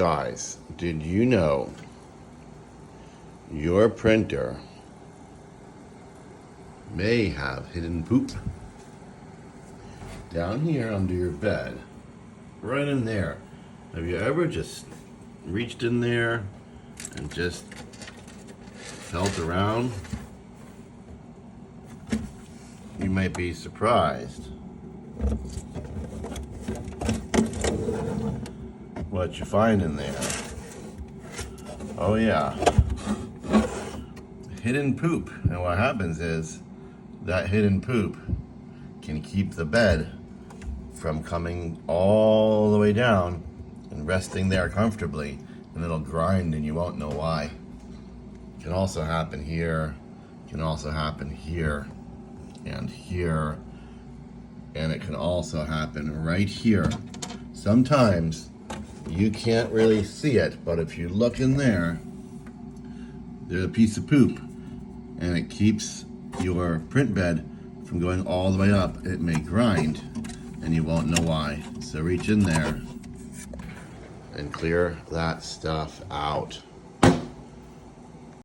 Guys, did you know your printer may have hidden poop down here under your bed? Right in there. Have you ever just reached in there and just felt around? You might be surprised what you find in there. Oh yeah, hidden poop. And what happens is that hidden poop can keep the bed from coming all the way down and resting there comfortably, and it'll grind and you won't know why. It can also happen here, it can also happen here and here, and it can also happen right here. Sometimes you can't really see it, but if you look in there, there's a piece of poop, and it keeps your print bed from going all the way up. It may grind, and you won't know why. So reach in there and clear that stuff out.